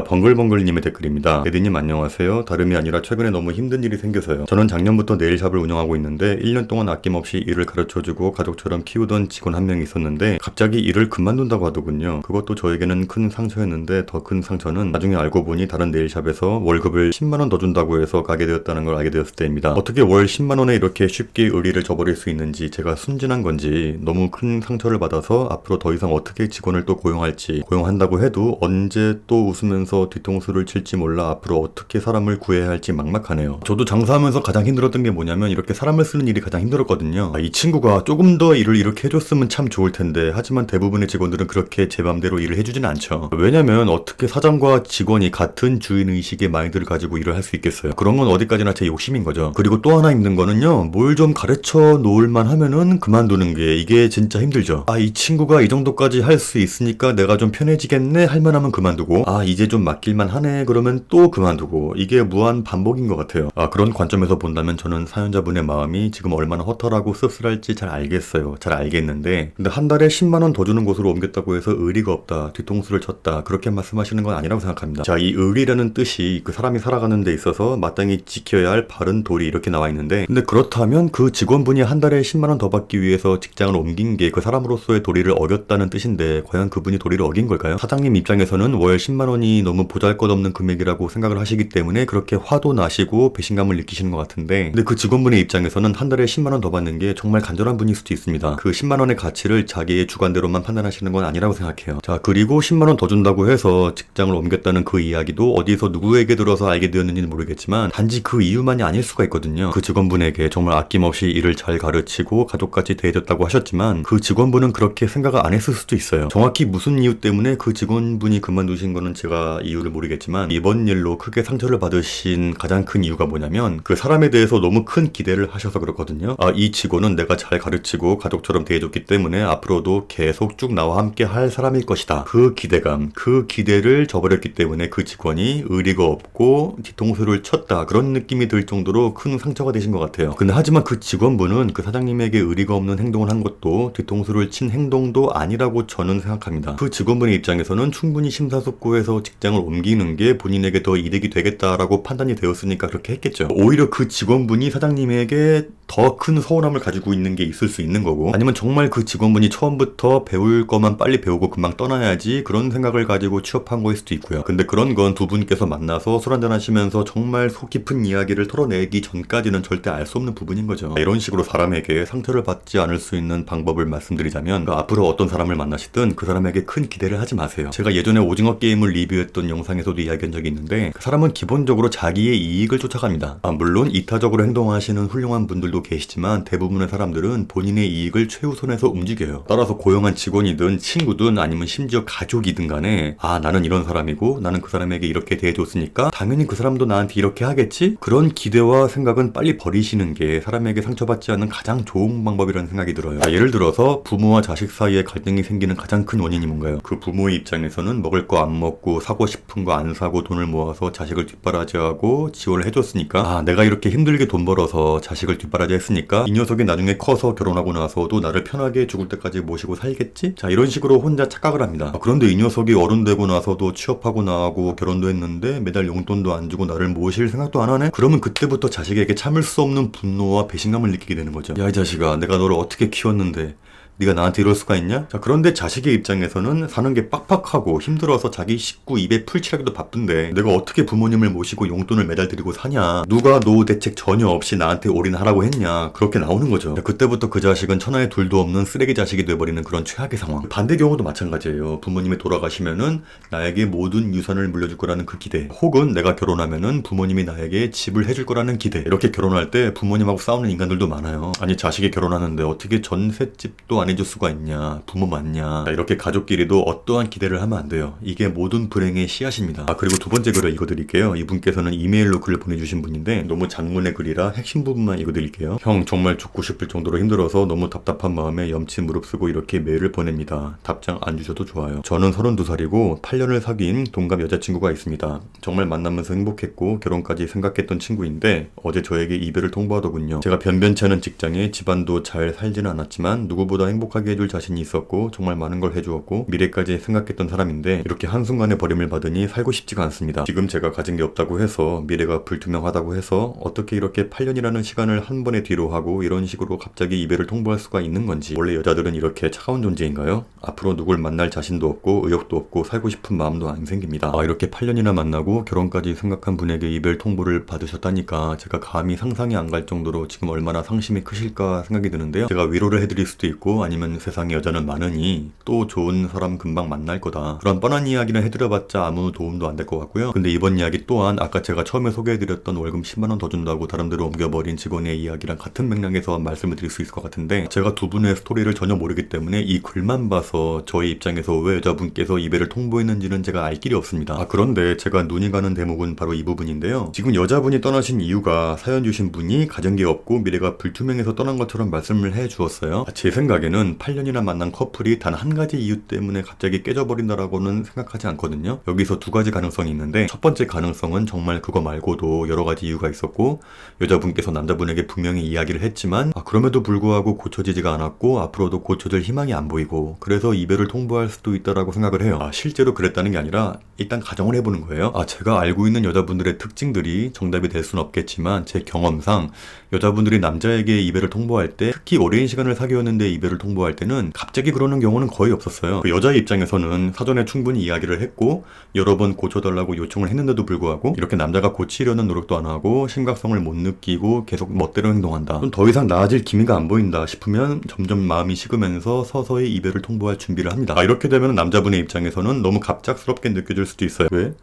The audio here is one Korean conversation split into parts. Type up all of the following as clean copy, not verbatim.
번글번글님의 댓글입니다. 에디님 안녕하세요. 다름이 아니라 최근에 너무 힘든 일이 생겨서요. 저는 작년부터 네일샵을 운영하고 있는데 1년 동안 아낌없이 일을 가르쳐주고 가족처럼 키우던 직원 한 명이 있었는데 갑자기 일을 그만둔다고 하더군요. 그것도 저에게는 큰 상처였는데 더 큰 상처는 나중에 알고 보니 다른 네일샵에서 월급을 10만원 더 준다고 해서 가게 되었다는 걸 알게 되었을 때입니다. 어떻게 월 10만원에 이렇게 쉽게 의리를 저버릴 수 있는지, 제가 순진한 건지 너무 큰 상처를 받아서 앞으로 더 이상 어떻게 직원을 또 고용할지, 고용한다고 해도 언제 또 웃으면서 뒤통수를 칠지 몰라 앞으로 어떻게 사람을 구해야 할지 막막하네요. 저도 장사하면서 가장 힘들었던 게 뭐냐면 이렇게 사람을 쓰는 일이 가장 힘들었거든요. 이 친구가 조금 더 일을 이렇게 해줬으면 참 좋을 텐데, 하지만 대부분의 직원들은 그렇게 제 맘대로 일을 해주진 않죠. 왜냐면 어떻게 사장과 직원이 같은 주인의식의 마인드를 가지고 일을 할 수 있겠어요. 그런 건 어디까지나 제 욕심인 거죠. 그리고 또 하나 힘든 거는요, 뭘 좀 가르쳐 놓을만 하면은 그만두는 게, 이게 진짜 힘들죠. 이 친구가 이 정도까지 할 수 있으니까 내가 좀 편해지겠네 할만하면 그만두고, 이제 좀 맡길만 하네 그러면 또 그만두고, 이게 무한 반복인 것 같아요. 그런 관점에서 본다면 저는 사연자분의 마음이 지금 얼마나 허탈하고 씁쓸할지 잘 알겠어요. 잘 알겠는데, 근데 한 달에 10만원 더 주는 곳으로 옮겼다고 해서 의리가 없다, 뒤통수를 쳤다, 그렇게 말씀하시는 건 아니라고 생각합니다. 자, 이 의리라는 뜻이 그 사람이 살아가는 데 있어서 마땅히 지켜야 할 바른 도리, 이렇게 나와 있는데, 근데 그렇다면 그 직원분이 한 달에 10만원 더 받기 위해서 직장을 옮긴 게 그 사람으로서의 도리를 어겼다는 뜻인데, 과연 그분이 도리를 어긴 걸까요? 사장님 입장에서는 월 10만원이 너무 보잘것없는 금액이라고 생각을 하시기 때문에 그렇게 화도 나시고 배신감을 느끼시는 것 같은데, 근데 그 직원분의 입장에서는 한 달에 10만원 더 받는 게 정말 간절한 분일 수도 있습니다. 그 10만원의 가치를 자기의 주관대로만 판단하시는 건 아니라고 생각해요. 자, 그리고 10만원 더 준다고 해서 직장을 옮겼다는 그 이야기도 어디서 누구에게 들어서 알게 되었는지는 모르겠지만 단지 그 이유만이 아닐 수가 있거든요. 그 직원분에게 정말 아낌없이 일을 잘 가르치고 가족같이 대해줬다고 하셨지만 그 직원분은 그렇게 생각을 안 했을 수도 있어요. 정확히 무슨 이유 때문에 그 직원분이 그만두신 거는 제가 이유를 모르겠지만, 이번 일로 크게 상처를 받으신 가장 큰 이유가 뭐냐면 그 사람에 대해서 너무 큰 기대를 하셔서 그렇거든요. 이 직원은 내가 잘 가르치고 가족처럼 대해줬기 때문에 앞으로도 계속 쭉 나와 함께 할 사람일 것이다. 그 기대감, 그 기대를 저버렸기 때문에 그 직원이 의리가 없고 뒤통수를 쳤다, 그런 느낌이 들 정도로 큰 상처가 되신 것 같아요. 근데 하지만 그 직원분은 그 사장님에게 의리가 없는 행동을 한 것도 뒤통수를 친 행동도 아니라고 저는 생각합니다. 그 직원분의 입장에서는 충분히 심사숙고해서 직장을 옮기는 게 본인에게 더 이득이 되겠다라고 판단이 되었으니까 그렇게 했겠죠. 오히려 그 직원분이 사장님에게 더 큰 서운함을 가지고 있는 게 있을 수 있는 거고, 아니면 정말 그 직원분이 처음부터 배울 것만 빨리 배우고 금방 떠나야지 그런 생각을 가지고 취업한 거일 수도 있고요. 근데 그런 건 두 분께서 만나서 술 한잔 하시면서 정말 속 깊은 이야기를 털어내기 전까지는 절대 알 수 없는 부분인 거죠. 이런 식으로 사람에게 상처를 받지 않을 수 있는 방법을 말씀드리자면, 앞으로 어떤 사람을 만나시든 그 사람에게 큰 기대를 하지 마세요. 제가 예전에 오징어 게임을 리뷰했던 영상에서도 이야기한 적이 있는데, 그 사람은 기본적으로 자기의 이익을 쫓아갑니다. 물론 이타적으로 행동하시는 훌륭한 분들도 계시지만 대부분의 사람들은 본인의 이익을 최우선해서 움직여요. 따라서 고용한 직원이든 친구든 아니면 심지어 가족이든 간에, 나는 이런 사람이고 나는 그 사람에게 이렇게 대해줬으니까 당연히 그 사람도 나한테 이렇게 하겠지? 그런 기대와 생각은 빨리 버리시는 게 사람에게 상처받지 않는 가장 좋은 방법이라는 생각이 들어요. 예를 들어서 부모와 자식 사이에 갈등이 생기는 가장 큰 원인이 뭔가요? 그 부모의 입장에서는 먹을 거 안 먹고 사고 싶은 거 안 사고 돈을 모아서 자식을 뒷바라지하고 지원을 해줬으니까, 내가 이렇게 힘들게 돈 벌어서 자식을 뒷바라지 했으니까 이 녀석이 나중에 커서 결혼하고 나서도 나를 편하게 죽을 때까지 모시고 살겠지? 자, 이런 식으로 혼자 착각을 합니다. 그런데 이 녀석이 어른 되고 나서도 취업하고 나하고 결혼도 했는데 매달 용돈도 안 주고 나를 모실 생각도 안 하네? 그러면 그때부터 자식에게 참을 수 없는 분노와 배신감을 느끼게 되는 거죠. 야, 이 자식아, 내가 너를 어떻게 키웠는데 네가 나한테 이럴 수가 있냐? 자, 그런데 자식의 입장에서는 사는 게 빡빡하고 힘들어서 자기 식구 입에 풀칠하기도 바쁜데 내가 어떻게 부모님을 모시고 용돈을 매달 드리고 사냐? 누가 노후 대책 전혀 없이 나한테 올인하라고 했냐? 그렇게 나오는 거죠. 자, 그때부터 그 자식은 천하에 둘도 없는 쓰레기 자식이 돼버리는 그런 최악의 상황. 반대 경우도 마찬가지예요. 부모님이 돌아가시면은 나에게 모든 유산을 물려줄 거라는 그 기대, 혹은 내가 결혼하면은 부모님이 나에게 집을 해줄 거라는 기대. 이렇게 결혼할 때 부모님하고 싸우는 인간들도 많아요. 아니, 자식이 결혼하는데 어떻게 전셋집도 안 해줄 수가 있냐, 부모 맞냐. 이렇게 가족끼리도 어떠한 기대를 하면 안 돼요. 이게 모든 불행의 씨앗입니다. 그리고 두 번째 글을 읽어드릴게요. 이분께서는 이메일로 글을 보내주신 분인데 너무 장문의 글이라 핵심 부분만 읽어드릴게요. 형, 정말 죽고 싶을 정도로 힘들어서 너무 답답한 마음에 염치 무릅쓰고 이렇게 메일을 보냅니다. 답장 안 주셔도 좋아요. 저는 32살이고 8년을 사귄 동갑 여자친구가 있습니다. 정말 만나면서 행복했고 결혼까지 생각했던 친구인데 어제 저에게 이별을 통보하더군요. 제가 변변치 않은 직장에 집안도 잘 살지는 않았지만 누구보다 행복하게 해줄 자신이 있었고 정말 많은 걸 해주었고 미래까지 생각했던 사람인데 이렇게 한순간에 버림을 받으니 살고 싶지가 않습니다. 지금 제가 가진 게 없다고 해서 미래가 불투명하다고 해서 어떻게 이렇게 8년이라는 시간을 한 번에 뒤로 하고 이런 식으로 갑자기 이별을 통보할 수가 있는 건지. 원래 여자들은 이렇게 차가운 존재인가요? 앞으로 누굴 만날 자신도 없고 의욕도 없고 살고 싶은 마음도 안 생깁니다. 이렇게 8년이나 만나고 결혼까지 생각한 분에게 이별 통보를 받으셨다니까 제가 감히 상상이 안 갈 정도로 지금 얼마나 상심이 크실까 생각이 드는데요. 제가 위로를 해드릴 수도 있고 아니면 세상에 여자는 많으니 또 좋은 사람 금방 만날 거다, 그런 뻔한 이야기는 해드려봤자 아무 도움도 안 될 것 같고요. 근데 이번 이야기 또한 아까 제가 처음에 소개해드렸던 월급 10만원 더 준다고 다른 데로 옮겨버린 직원의 이야기랑 같은 맥락에서 말씀을 드릴 수 있을 것 같은데, 제가 두 분의 스토리를 전혀 모르기 때문에 이 글만 봐서 저의 입장에서 왜 여자분께서 이별을 통보했는지는 제가 알 길이 없습니다. 그런데 제가 눈이 가는 대목은 바로 이 부분인데요. 지금 여자분이 떠나신 이유가 사연 주신 분이 가진 게 없고 미래가 불투명해서 떠난 것처럼 말씀을 해 주었어요. 제 생각에는 8년이나 만난 커플이 단 한 가지 이유 때문에 갑자기 깨져버린다라고는 생각하지 않거든요. 여기서 두 가지 가능성이 있는데, 첫 번째 가능성은 정말 그거 말고도 여러 가지 이유가 있었고 여자분께서 남자분에게 분명히 이야기를 했지만 그럼에도 불구하고 고쳐지지가 않았고 앞으로도 고쳐질 희망이 안 보이고 그래서 이별을 통보할 수도 있다라고 생각을 해요. 실제로 그랬다는 게 아니라 일단 가정을 해보는 거예요. 제가 알고 있는 여자분들의 특징들이 정답이 될 수는 없겠지만 제 경험상 여자분들이 남자에게 이별을 통보할 때, 특히 오랜 시간을 사귀었는데 이별을 통보할 때는 갑자기 그러는 경우는 거의 없었어요. 그 여자의 입장에서는 사전에 충분히 이야기를 했고 여러 번 고쳐달라고 요청을 했는데도 불구하고 이렇게 남자가 고치려는 노력도 안 하고 심각성을 못 느끼고 계속 멋대로 행동한다, 좀 더 이상 나아질 기미가 안 보인다 싶으면 점점 마음이 식으면서 서서히 이별을 통보할 준비를 합니다. 이렇게 되면 남자분의 입장에서는 너무 갑작스럽게 느껴질 수도 있어요. 왜?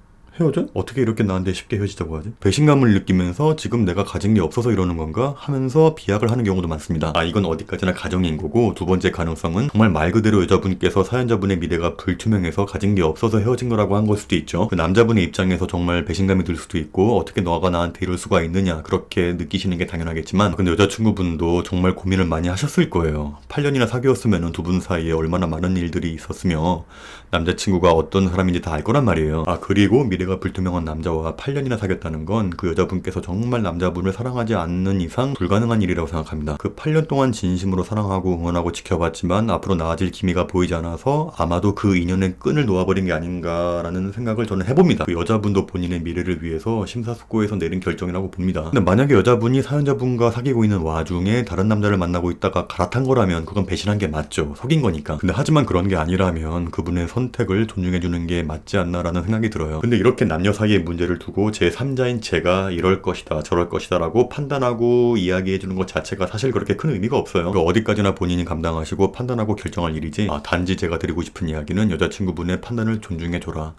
헤어져? 어떻게 이렇게 나한테 쉽게 헤어지자고 하지? 배신감을 느끼면서 지금 내가 가진 게 없어서 이러는 건가? 하면서 비약을 하는 경우도 많습니다. 이건 어디까지나 가정인 거고, 두 번째 가능성은 정말 말 그대로 여자분께서 사연자분의 미래가 불투명해서 가진 게 없어서 헤어진 거라고 한 걸 수도 있죠. 그 남자분의 입장에서 정말 배신감이 들 수도 있고 어떻게 너가 나한테 이럴 수가 있느냐 그렇게 느끼시는 게 당연하겠지만, 근데 여자친구분도 정말 고민을 많이 하셨을 거예요. 8년이나 사귀었으면 두 분 사이에 얼마나 많은 일들이 있었으며 남자친구가 어떤 사람인지 다 알 거란 말이에요. 그리고 미래가 불투명한 남자와 8년이나 사귀었다는 건 그 여자분께서 정말 남자분을 사랑하지 않는 이상 불가능한 일이라고 생각합니다. 그 8년 동안 진심으로 사랑하고 응원하고 지켜봤지만 앞으로 나아질 기미가 보이지 않아서 아마도 그 인연의 끈을 놓아버린 게 아닌가라는 생각을 저는 해봅니다. 그 여자분도 본인의 미래를 위해서 심사숙고해서 내린 결정이라고 봅니다. 근데 만약에 여자분이 사연자분과 사귀고 있는 와중에 다른 남자를 만나고 있다가 갈아탄 거라면 그건 배신한 게 맞죠. 속인 거니까. 근데 하지만 그런 게 아니라면 그분의 선택을 존중해주는 게 맞지 않나라는 생각이 들어요. 근데 이렇게 남녀 사이의 문제를 두고 제3자인 제가 이럴 것이다 저럴 것이다 라고 판단하고 이야기해주는 것 자체가 사실 그렇게 큰 의미가 없어요. 어디까지나 본인이 감당하시고 판단하고 결정할 일이지, 단지 제가 드리고 싶은 이야기는 여자친구분의 판단을 존중해줘라.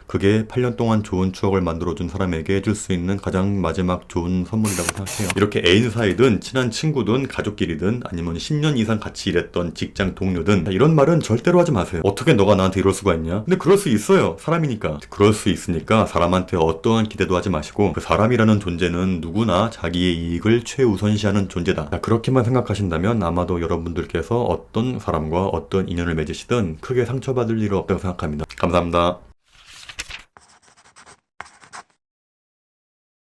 그게 8년 동안 좋은 추억을 만들어준 사람에게 해줄 수 있는 가장 마지막 좋은 선물이라고 생각해요. 이렇게 애인 사이든 친한 친구든 가족끼리든 아니면 10년 이상 같이 일했던 직장 동료든 이런 말은 절대로 하지 마세요. 어떻게 너가 나한테 이럴 수가 있냐? 근데 그럴 수 있어요. 사람이니까. 그럴 수 있으니까 사람한테 어떠한 기대도 하지 마시고, 그 사람이라는 존재는 누구나 자기의 이익을 최우선시하는 존재다. 그렇게만 생각하신다면 아마도 여러분들께서 어떤 사람과 어떤 인연을 맺으시든 크게 상처받을 일은 없다고 생각합니다. 감사합니다.